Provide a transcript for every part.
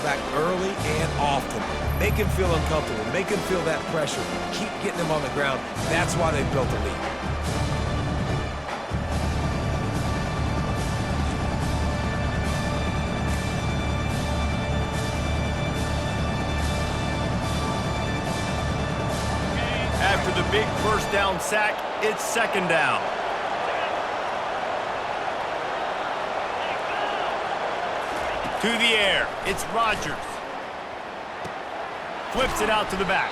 back early and often. Make him feel uncomfortable. Make him feel that pressure. Keep getting him on the ground. That's why they've built a lead. After the big first down sack, it's second down. To the air, it's Rodgers. Flips it out to the back.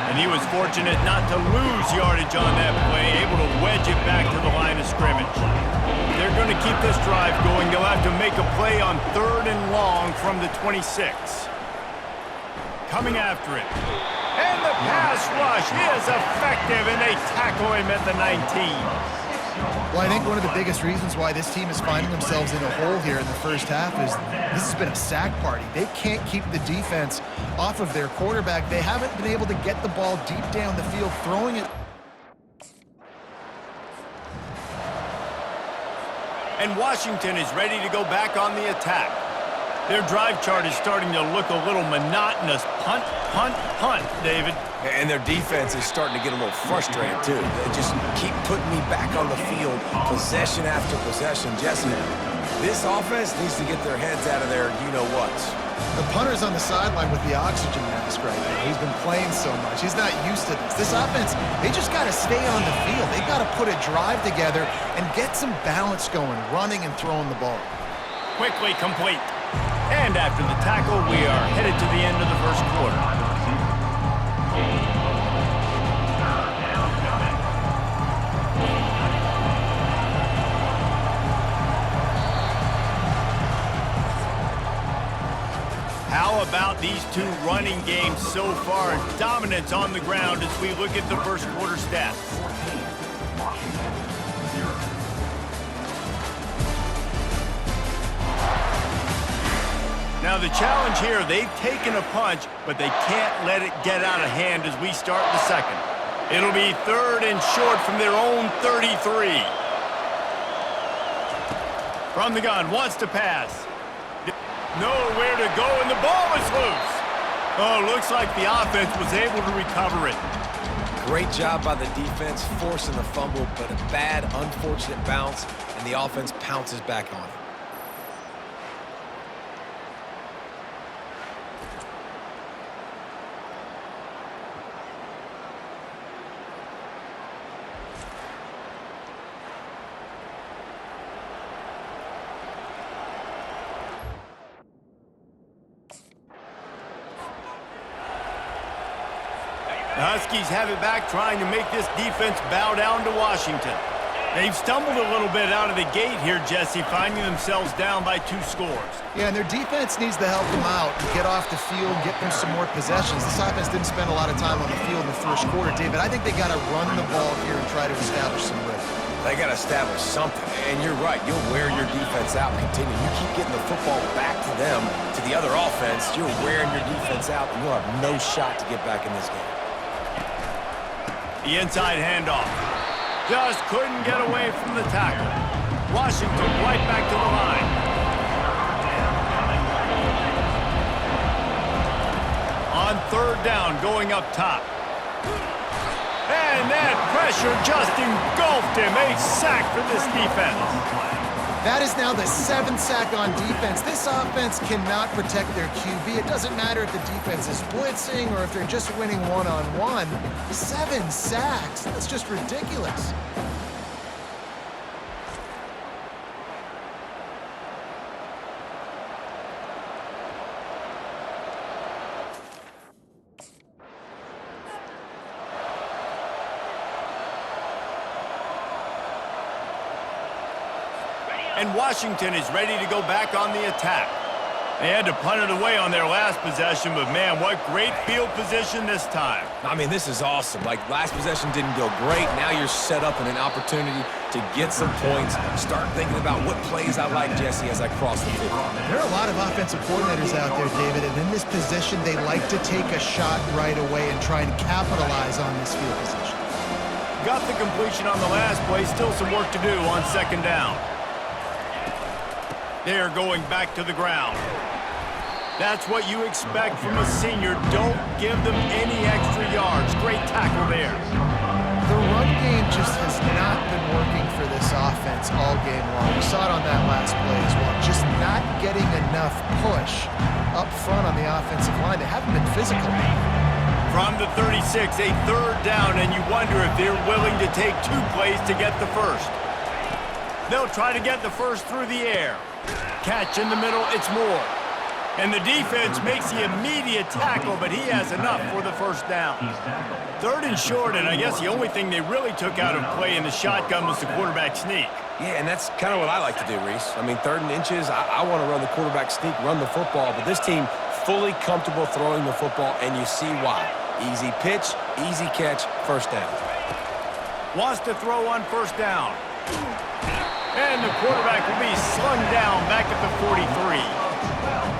And he was fortunate not to lose yardage on that play, able to wedge it back to the line of scrimmage. They're going to keep this drive going. They'll have to make a play on 3rd and long from the 26. Coming after it. And the pass rush is effective, and they tackle him at the 19. Well, I think one of the biggest reasons why this team is finding themselves in a hole here in the first half is this has been a sack party. They can't keep the defense off of their quarterback. They haven't been able to get the ball deep down the field, throwing it. And Washington is ready to go back on the attack. Their drive chart is starting to look a little monotonous. Punt, punt, punt, David. And their defense is starting to get a little frustrated, too. They just keep putting me back on the field, possession after possession. Jesse, this offense needs to get their heads out of their you-know-whats. The punter's on the sideline with the oxygen mask right now. He's been playing so much. He's not used to this. This offense, they just got to stay on the field. They got to put a drive together and get some balance going, running and throwing the ball. Quickly complete. And after the tackle, we are headed to the end of the first quarter. How about these two running games so far? Dominance on the ground as we look at the first quarter stats. Now the challenge here, they've taken a punch, but they can't let it get out of hand as we start the second. It'll be 3rd and short from their own 33. From the gun, wants to pass. Nowhere to go, and the ball is loose. Oh, looks like the offense was able to recover it. Great job by the defense, forcing the fumble, but a bad, unfortunate bounce, and the offense pounces back on it. The Huskies have it back, trying to make this defense bow down to Washington. They've stumbled a little bit out of the gate here, Jesse, finding themselves down by 2 scores. Yeah, and their defense needs to help them out and get off the field, get them some more possessions. This offense didn't spend a lot of time on the field in the first quarter, David. I think they got to run the ball here and try to establish some rhythm. They got to establish something, and you're right. You'll wear your defense out. Continue. You keep getting the football back to them, to the other offense. You're wearing your defense out, and you'll have no shot to get back in this game. The inside handoff. Just couldn't get away from the tackle. Washington right back to the line. On 3rd down, going up top. And that pressure just engulfed him. A sack for this defense. That is now the 7th sack on defense. This offense cannot protect their QB. It doesn't matter if the defense is blitzing or if they're just winning one-on-one. 7 sacks, that's just ridiculous. And Washington is ready to go back on the attack. They had to punt it away on their last possession, but man, what great field position this time. I mean, this is awesome. Like, last possession didn't go great. Now you're set up in an opportunity to get some points. Start thinking about what plays I like, Jesse, as I cross the field. There are a lot of offensive coordinators out there, David, and in this position, they like to take a shot right away and try and capitalize on this field position. Got the completion on the last play. Still some work to do on 2nd down. They're going back to the ground. That's what you expect from a senior. Don't give them any extra yards. Great tackle there. The run game just has not been working for this offense all game long. We saw it on that last play as well. Just not getting enough push up front on the offensive line. They haven't been physical enough. From the 36, a third down, and you wonder if they're willing to take 2 plays to get the first. They'll try to get the first through the air. Catch in the middle, it's Moore. And the defense makes the immediate tackle, but he has enough for the first down. 3rd and short, and I guess the only thing they really took out of play in the shotgun was the quarterback sneak. Yeah, and that's kind of what I like to do, Reese. I mean, 3rd and inches, I want to run the quarterback sneak, run the football, but this team fully comfortable throwing the football, and you see why. Easy pitch, easy catch, first down. Wants to throw on first down. And the quarterback will be slung down back at the 43.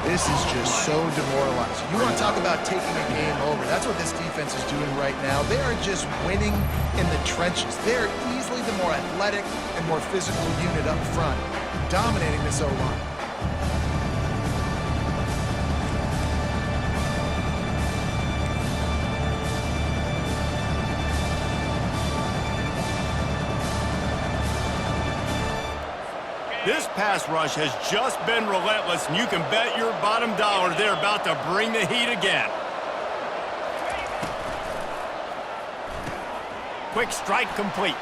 This is just so demoralizing. You want to talk about taking a game over. That's what this defense is doing right now. They are just winning in the trenches. They're easily the more athletic and more physical unit up front, dominating this O-line. This pass rush has just been relentless, and you can bet your bottom dollar they're about to bring the heat again. Quick strike complete.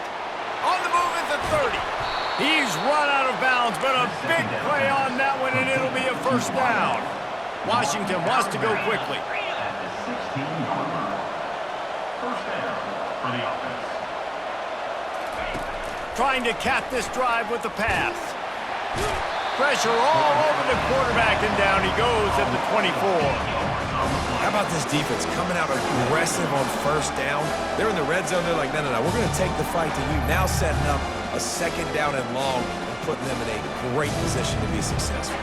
On the move at the 30. He's run out of bounds, but a big play on that one, and it'll be a first down. Washington wants to go quickly. Trying to cap this drive with the pass. Pressure all over the quarterback, and down he goes at the 24. How about this defense coming out aggressive on first down? They're in the red zone. They're like, no, we're going to take the fight to you. Now setting up a 2nd down and long and putting them in a great position to be successful.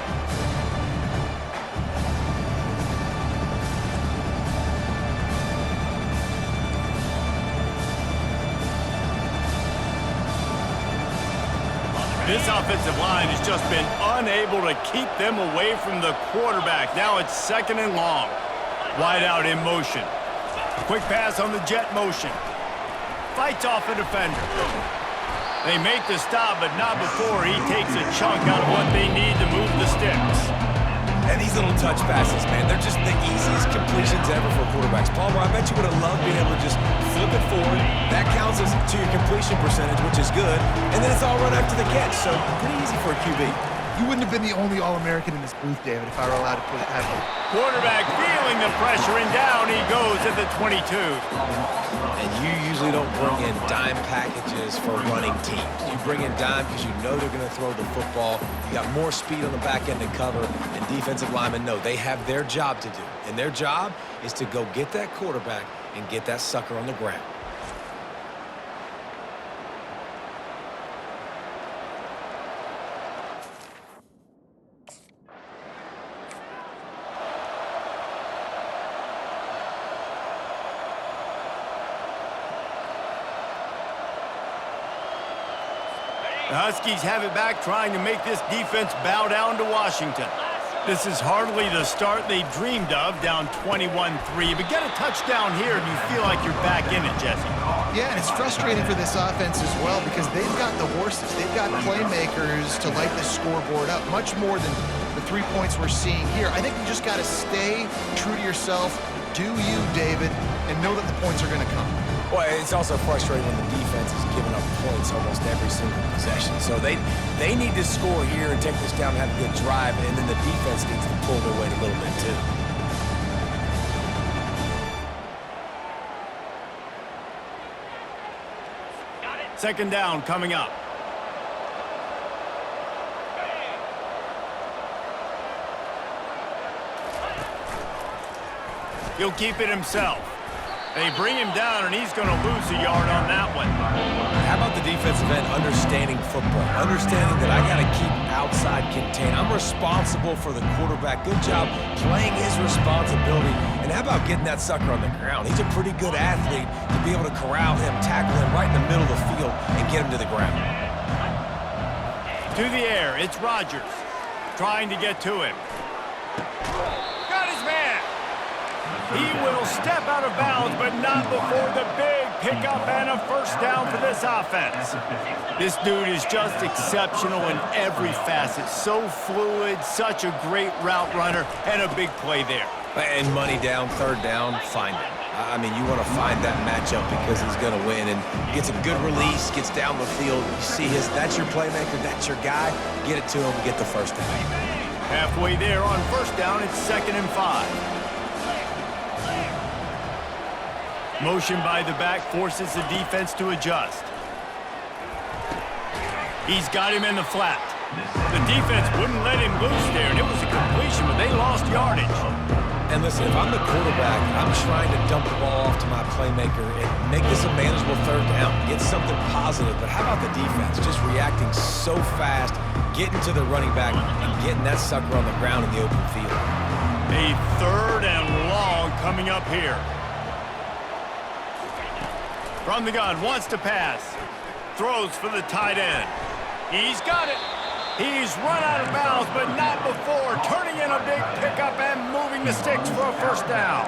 This offensive line has just been unable to keep them away from the quarterback. Now it's 2nd and long. Wide out in motion. Quick pass on the jet motion. Fights off a defender. They make the stop, but not before he takes a chunk out of what they need to move the sticks. And these little touch passes, man, they're just the easiest completions ever for quarterbacks. Palmer, I bet you would have loved being able to just flip it forward. That counts as to your completion percentage, which is good. And then it's all run after the catch, so pretty easy for a QB. You wouldn't have been the only All-American in this booth, David, if I were allowed to put it that way. Quarterback feeling the pressure, and down he goes at the 22. And you usually don't bring in dime packages for running teams. You bring in dime because you know they're going to throw the football. You got more speed on the back end to cover, and defensive linemen know they have their job to do. And their job is to go get that quarterback and get that sucker on the ground. The Huskies have it back, trying to make this defense bow down to Washington. This is hardly the start they dreamed of, down 21-3. But get a touchdown here, and you feel like you're back in it, Jesse. Yeah, and it's frustrating for this offense as well because they've got the horses. They've got playmakers to light this scoreboard up, much more than the 3 points we're seeing here. I think you just got to stay true to yourself, do you, David, and know that the points are going to come. Well, it's also frustrating when the defense is giving up points almost every single possession. So they need to score here and take this down and have a good drive, and then the defense needs to pull their weight a little bit too. Second down coming up. He'll keep it himself. They bring him down, and he's going to lose a yard on that one. How about the defensive end understanding football, understanding that I got to keep outside contained. I'm responsible for the quarterback. Good job playing his responsibility. And how about getting that sucker on the ground? He's a pretty good athlete to be able to corral him, tackle him right in the middle of the field, and get him to the ground. To the air, it's Rodgers trying to get to him. He will step out of bounds, but not before the big pickup and a first down for this offense. This dude is just exceptional in every facet. So fluid, such a great route runner, and a big play there. And money down, third down, find him. I mean, you want to find that matchup because he's going to win and gets a good release, gets down the field. You see that's your playmaker, that's your guy. Get it to him, get the first down. Halfway there on first down, it's 2nd and 5. Motion by the back forces the defense to adjust. He's got him in the flat. The defense wouldn't let him loose there, and it was a completion, but they lost yardage. And listen, if I'm the quarterback, I'm trying to dump the ball off to my playmaker and make this a manageable third down, get something positive. But how about the defense just reacting so fast, getting to the running back and getting that sucker on the ground in the open field? A 3rd and long coming up here. From the gun, wants to pass. Throws for the tight end. He's got it. He's run out of bounds, but not before turning in a big pickup and moving the sticks for a first down.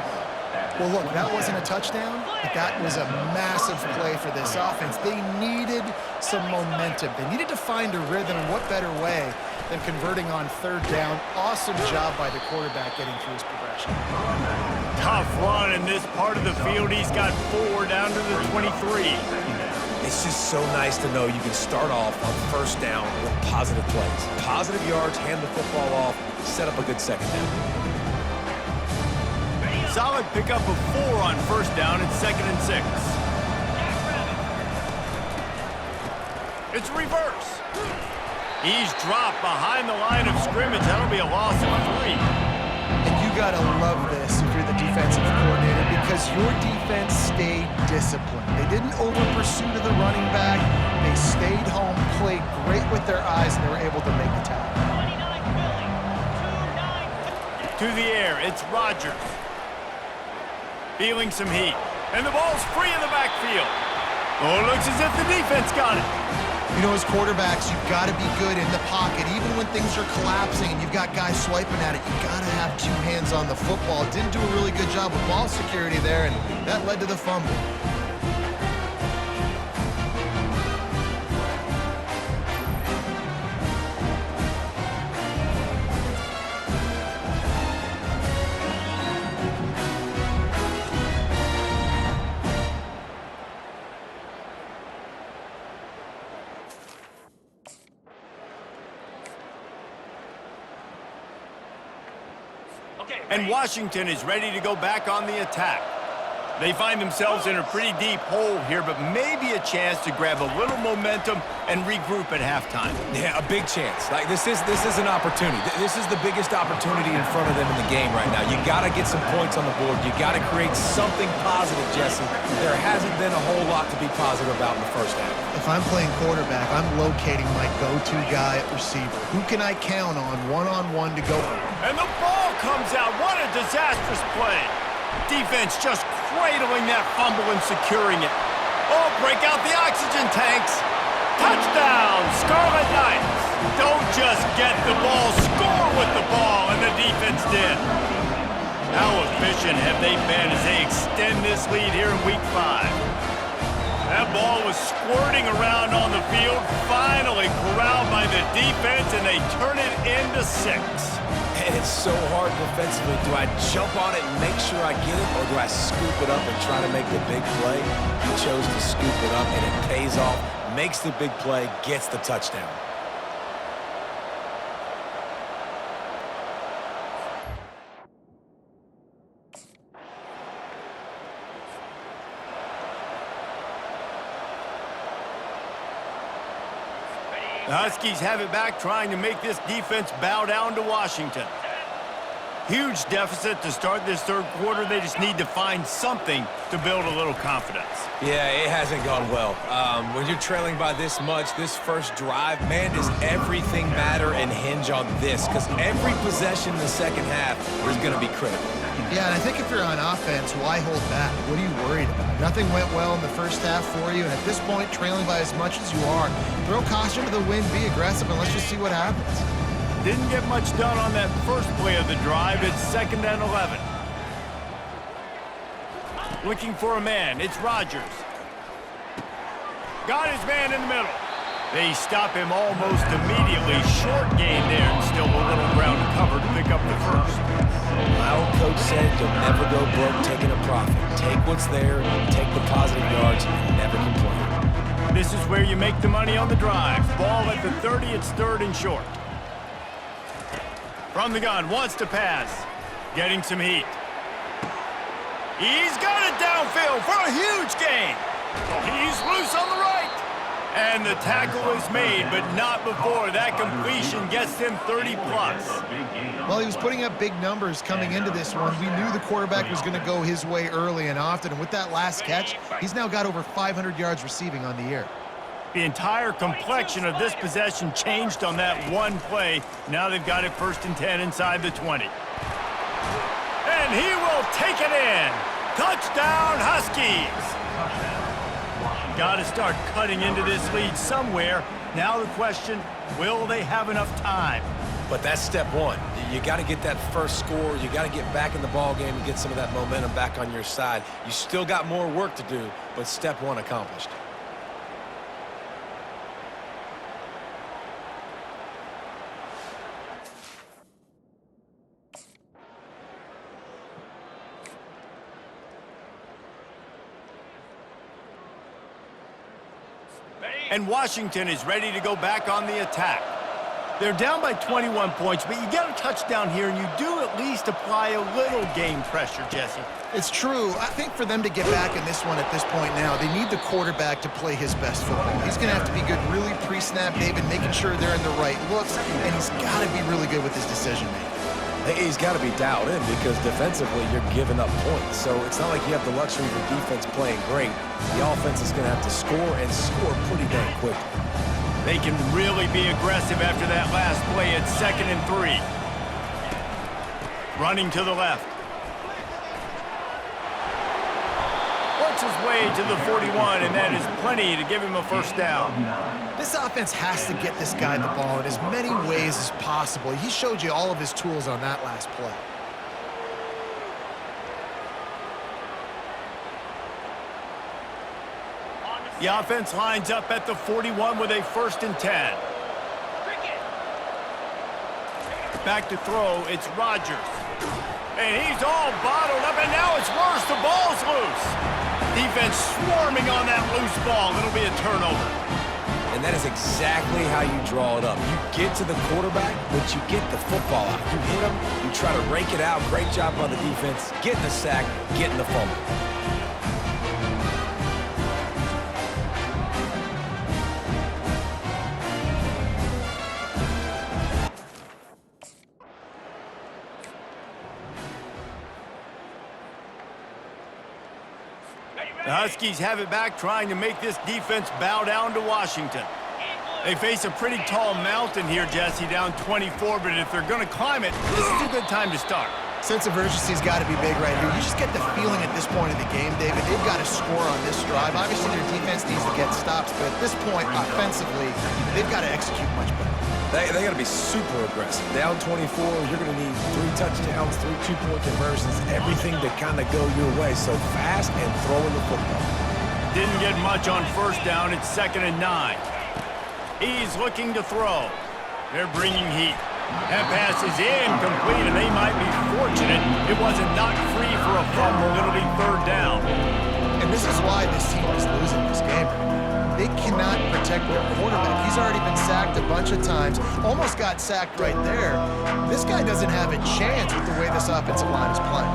Well, look, that wasn't a touchdown, but that was a massive play for this offense. They needed some momentum. They needed to find a rhythm, and what better way than converting on third down. Awesome job by the quarterback getting through his progression. Tough run in this part of the field. He's got 4 down to the 23. It's just so nice to know you can start off on first down with positive plays. Positive yards, hand the football off, set up a good second down. Solid pickup of 4 on first down and 2nd and 6. It's reverse. He's dropped behind the line of scrimmage. That'll be a loss of 3. And you got to love this if you're the defensive coordinator because your defense stayed disciplined. They didn't over-pursue to the running back. They stayed home, played great with their eyes, and they were able to make the tackle. To the air, it's Rodgers. Feeling some heat. And the ball's free in the backfield. Oh, it looks as if the defense got it. You know, as quarterbacks, you've got to be good in the pocket. Even when things are collapsing and you've got guys swiping at it, you've got to have 2 hands on the football. Didn't do a really good job with ball security there, and that led to the fumble. And Washington is ready to go back on the attack. They find themselves in a pretty deep hole here, but maybe a chance to grab a little momentum and regroup at halftime. Yeah, a big chance. Like this is an opportunity. This is the biggest opportunity in front of them in the game right now. You got to get some points on the board. You got to create something positive, Jesse. There hasn't been a whole lot to be positive about in the first half. If I'm playing quarterback, I'm locating my go-to guy at receiver. Who can I count on one-on-one to go? And the ball comes out. What a disastrous play. Defense just cradling that fumble and securing it. Oh, break out the oxygen tanks. Touchdown, Scarlet Knights. Don't just get the ball, score with the ball, and the defense did. How efficient have they been as they extend this lead here in Week 5? That ball was squirting around on the field, finally corralled by the defense, and they turn it into 6. And it's so hard defensively. Do I jump on it and make sure I get it, or do I scoop it up and try to make the big play? He chose to scoop it up, and it pays off, makes the big play, gets the touchdown. The Huskies have it back, trying to make this defense bow down to Washington. Huge deficit to start this third quarter. They just need to find something to build a little confidence. Yeah, it hasn't gone well. When you're trailing by this much, this first drive, man, does everything matter and hinge on this? Because every possession in the second half is going to be critical. Yeah, and I think if you're on offense, why hold back? What are you worried about? Nothing went well in the first half for you, and at this point, trailing by as much as you are, throw caution to the wind, be aggressive, and let's just see what happens. Didn't get much done on that first play of the drive. It's 2nd and 11. Looking for a man. It's Rodgers. Got his man in the middle. They stop him almost immediately. Short gain there, and still a little ground to cover to pick up the first. My old coach said you'll never go broke taking a profit. Take what's there, take the positive yards, and never complain. This is where you make the money on the drive. Ball at the 30, it's third and short. From the gun, wants to pass. Getting some heat. He's got it downfield for a huge gain. He's loose on the right. And the tackle is made, but not before that completion gets him 30-plus. Well, he was putting up big numbers coming into this one. We knew the quarterback was going to go his way early and often, and with that last catch, he's now got over 500 yards receiving on the year. The entire complexion of this possession changed on that one play. Now they've got it 1st and 10 inside the 20. And he will take it in. Touchdown, Huskies. Got to start cutting into this lead somewhere. Now the question, will they have enough time? But that's step one. You got to get that first score. You got to get back in the ball game and get some of that momentum back on your side. You still got more work to do, but step one accomplished. And Washington is ready to go back on the attack. They're down by 21 points, but you get a touchdown here, and you do at least apply a little game pressure, Jesse. It's true. I think for them to get back in this one at this point now, they need the quarterback to play his best football. He's going to have to be good really pre-snap, David, making sure they're in the right looks, and he's got to be really good with his decision-making. He's got to be dialed in because defensively you're giving up points. So it's not like you have the luxury of the defense playing great. The offense is going to have to score and score pretty dang quickly. They can really be aggressive after that last play at 2nd and 3. Running to the left. Works his way to the 41, and that is plenty to give him a first down. This offense has to get this guy the ball in as many ways as possible. He showed you all of his tools on that last play. The offense lines up at the 41 with a 1st and 10. Back to throw, it's Rodgers. And he's all bottled up, and now it's worse. The ball's loose. Defense swarming on that loose ball. It'll be a turnover. And that is exactly how you draw it up. You get to the quarterback, but you get the football out. You hit him, you try to rake it out. Great job by the defense. Getting the sack, getting the fumble. The Huskies have it back, trying to make this defense bow down to Washington. They face a pretty tall mountain here, Jesse, down 24, but if they're going to climb it, this is a good time to start. Sense of urgency's got to be big right here. You just get the feeling at this point in the game, David, they've got to score on this drive. Obviously, their defense needs to get stops, but at this point, offensively, they've got to execute much better. They got to be super aggressive. Down 24, you're going to need 3 touchdowns, 3 two-point conversions, everything to kind of go your way. So fast and throwing the football. Didn't get much on 1st down. It's 2nd and 9. He's looking to throw. They're bringing heat. That pass is incomplete, and they might be fortunate it wasn't knocked free for a fumble. It'll be 3rd down. And this is why this team is losing this game. They cannot protect their quarterback. He's already been sacked a bunch of times, almost got sacked right there. This guy doesn't have a chance with the way this offensive line is playing.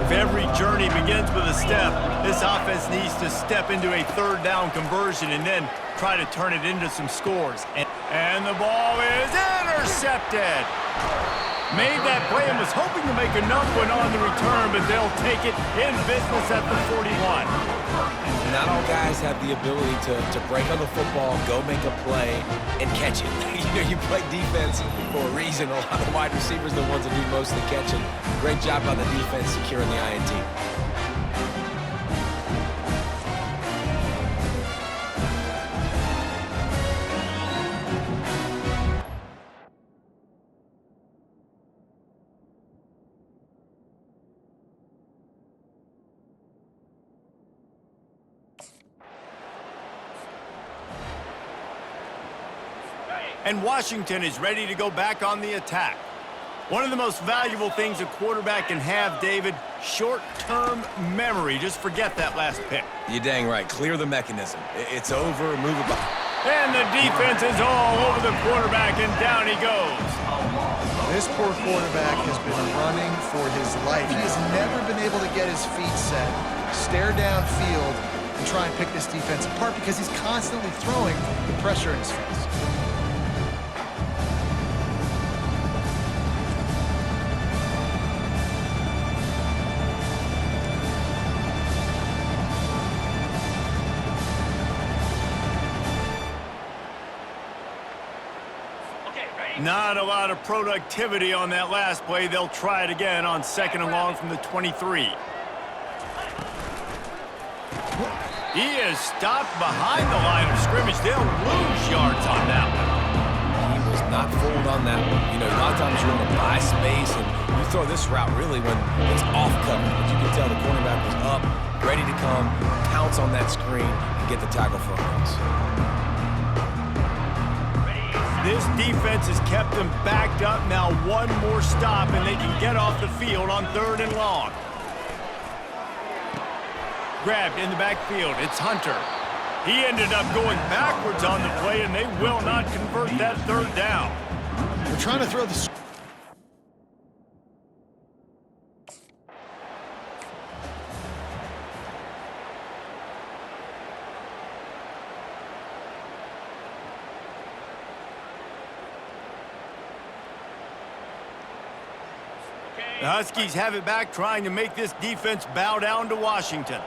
If every journey begins with a step, this offense needs to step into a 3rd down conversion and then try to turn it into some scores. And the ball is intercepted. Made that play and was hoping to make another one on the return, but they'll take it in business at the 41. Not all guys have the ability to break on the football, go make a play, and catch it. You play defense for a reason. A lot of wide receivers are the ones that do most of the catching. Great job by the defense securing the INT. And Washington is ready to go back on the attack. One of the most valuable things a quarterback can have, David, short-term memory. Just forget that last pick. You're dang right. Clear the mechanism. It's over. Move it back. And the defense is all over the quarterback, and down he goes. This poor quarterback has been running for his life. He has never been able to get his feet set, stare downfield, and try and pick this defense apart because he's constantly throwing the pressure in his face. Not a lot of productivity on that last play. They'll try it again on 2nd and long from the 23. He is stopped behind the line of scrimmage. They'll lose yards on that one. He was not fooled on that one. You know, a lot of times you want to buy space, and you throw this route really when it's off cover. But you can tell the cornerback was up, ready to come, pounce on that screen, and get the tackle for a loss. This defense has kept them backed up. Now one more stop, and they can get off the field on 3rd and long. Grabbed in the backfield. It's Hunter. He ended up going backwards on the play, and they will not convert that 3rd down. They're trying to throw the... The Huskies have it back, trying to make this defense bow down to Washington.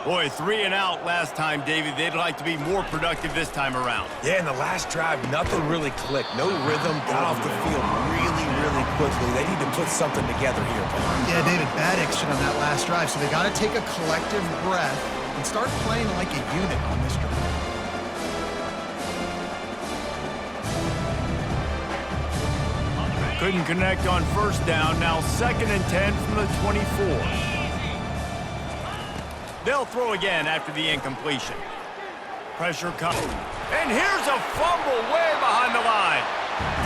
Boy, 3 and out last time, David. They'd like to be more productive this time around. Yeah, in the last drive, nothing really clicked. No rhythm, got off the field really quickly. They need to put something together here, Paul. Yeah, David, bad action on that last drive, so they got to take a collective breath and start playing like a unit on this drive. Couldn't connect on 1st down. Now 2nd and 10 from the 24. They'll throw again after the incompletion. Pressure comes. And here's a fumble way behind the line.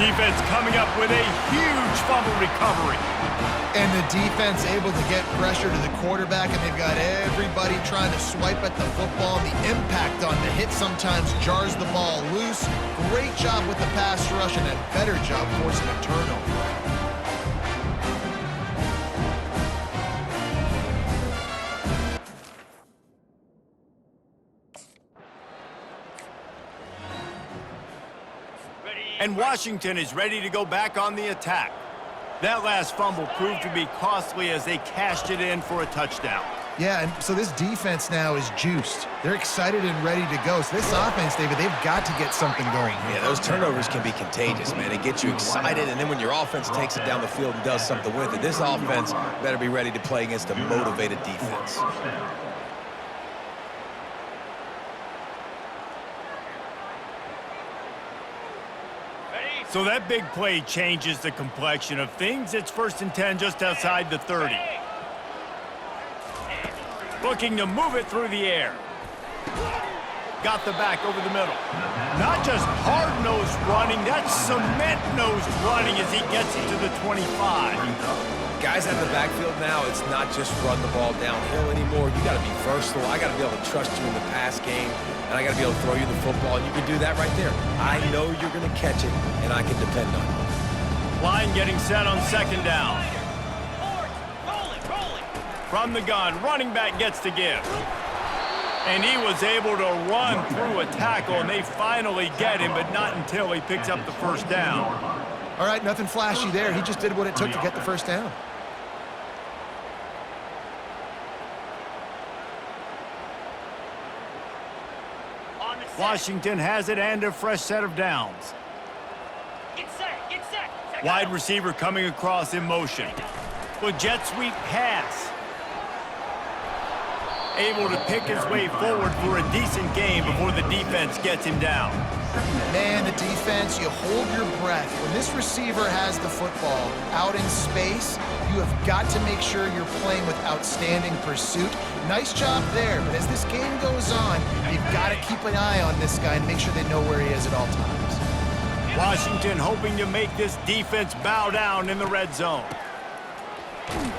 Defense coming up with a huge fumble recovery. And the defense able to get pressure to the quarterback, and they've got everybody trying to swipe at the football. The impact on the hit sometimes jars the ball loose. Great job with the pass rush and a better job forcing a turnover. And Washington is ready to go back on the attack. That last fumble proved to be costly as they cashed it in for a touchdown. Yeah, and so this defense now is juiced. They're excited and ready to go. So this offense, David, they've got to get something going. Yeah, those turnovers can be contagious, man. It gets you excited, and then when your offense takes it down the field and does something with it, this offense better be ready to play against a motivated defense. So that big play changes the complexion of things. It's 1st and 10 just outside the 30. Looking to move it through the air. Got the back over the middle. Not just hard-nosed running, that's cement-nosed running as he gets it to the 25. Guys out of the backfield now, it's not just run the ball downhill anymore. You got to be versatile. I got to be able to trust you in the pass game, and I got to be able to throw you the football, and you can do that right there. I know you're going to catch it, and I can depend on you. Line getting set on 2nd down. From the gun, running back gets to give. And he was able to run through a tackle, and they finally get him, but not until he picks up the 1st down. All right, nothing flashy there. He just did what it took to get the 1st down. Washington has it and a fresh set of downs. Get set. Wide receiver coming across in motion. With jet sweep pass. Able to pick his way forward for a decent game before the defense gets him down. Man, the defense, you hold your breath. When this receiver has the football out in space, you have got to make sure you're playing with outstanding pursuit. Nice job there, but as this game goes on, you've got to keep an eye on this guy and make sure they know where he is at all times. Washington hoping to make this defense bow down in the red zone.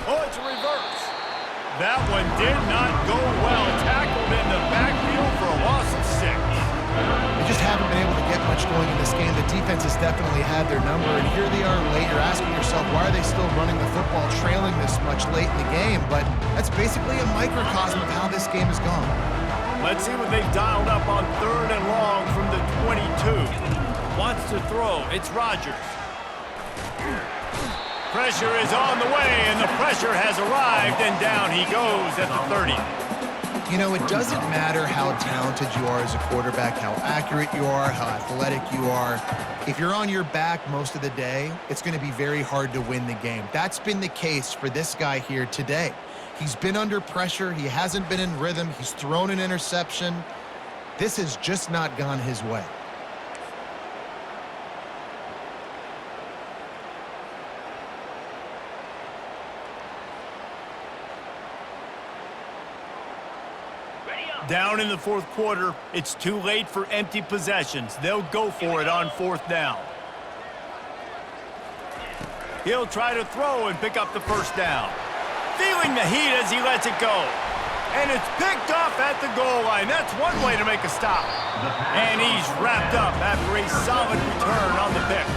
Oh, it's a reverse. That one did not go well. Tackled in the backfield for a loss of 6. They just haven't been able to get much going in this game. The defense has definitely had their number, and here they are late. You're asking yourself, why are they still running the football, trailing this much late in the game? But that's basically a microcosm of how this game has gone. Let's see what they've dialed up on 3rd and long from the 22. Wants to throw. It's Rodgers. Pressure is on the way, and the pressure has arrived, and down he goes at the 30. You know, it doesn't matter how talented you are as a quarterback, how accurate you are, how athletic you are. If you're on your back most of the day, it's going to be very hard to win the game. That's been the case for this guy here today. He's been under pressure. He hasn't been in rhythm. He's thrown an interception. This has just not gone his way. Down in the 4th quarter, it's too late for empty possessions. They'll go for it on 4th down. He'll try to throw and pick up the 1st down. Feeling the heat as he lets it go. And it's picked off at the goal line. That's one way to make a stop. And he's wrapped up after a solid return on the pick.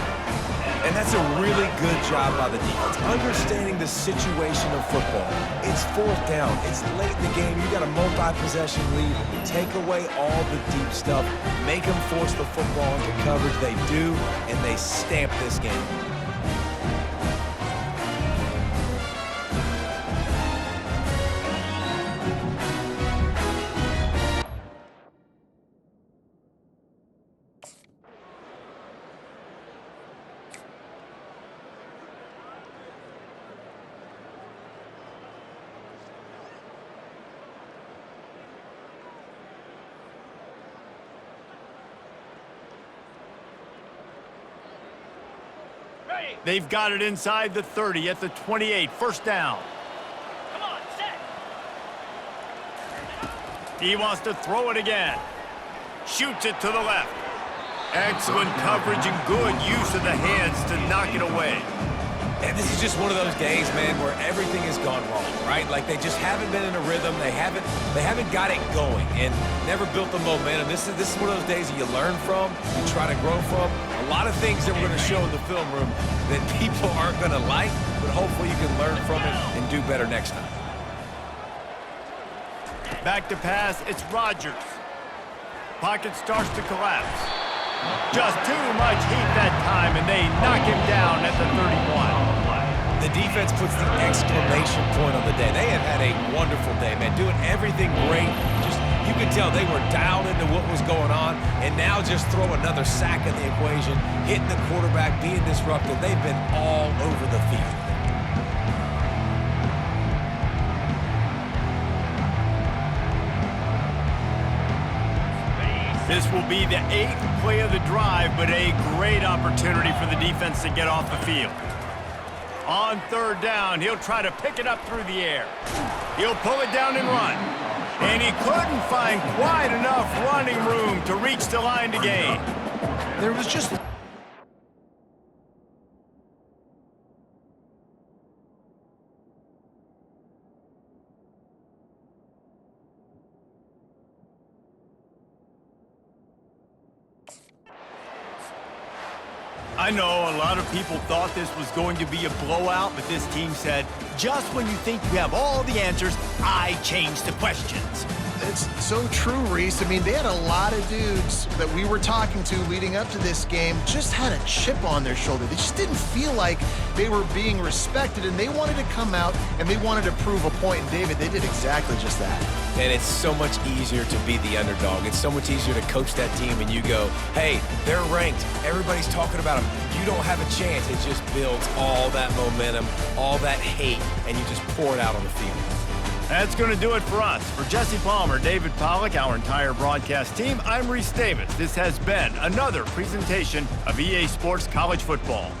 And that's a really good job by the defense, understanding the situation of football. It's 4th down. It's late in the game. You got a multi-possession lead. Take away all the deep stuff. Make them force the football into coverage. They do, and they stamp this game. They've got it inside the 30 at the 28. 1st down. Come on, set. He wants to throw it again. Shoots it to the left. Excellent coverage and good use of the hands to knock it away. And this is just one of those days, man, where everything has gone wrong, right? Like they just haven't been in a rhythm. They haven't got it going and never built the momentum. This is one of those days that you learn from, you try to grow from. A lot of things that we're going to show in the film room that people aren't going to like, but hopefully you can learn from it and do better next time. Back to pass, it's Rodgers. Pocket starts to collapse. Just too much heat that time, and they knock him down at the 31. The defense puts the exclamation point on the day. They have had a wonderful day, man, doing everything great. Just you could tell they were dialed into what was going on, and now just throw another sack in the equation, hitting the quarterback, being disruptive. They've been all over the field. This will be the 8th play of the drive, but a great opportunity for the defense to get off the field. On 3rd down, he'll try to pick it up through the air. He'll pull it down and run. And he couldn't find quite enough running room to reach the line to gain. There was just... I know a lot of people thought this was going to be a blowout, but this team said, just when you think you have all the answers, I change the questions. It's so true, Reese. I mean, they had a lot of dudes that we were talking to leading up to this game just had a chip on their shoulder. They just didn't feel like they were being respected, and they wanted to come out and they wanted to prove a point. And David, they did exactly just that. And it's so much easier to be the underdog. It's so much easier to coach that team and you go, hey, they're ranked. Everybody's talking about them. You don't have a chance. It just builds all that momentum, all that hate, and you just pour it out on the field. That's going to do it for us. For Jesse Palmer, David Pollack, our entire broadcast team, I'm Reese Davis. This has been another presentation of EA Sports College Football.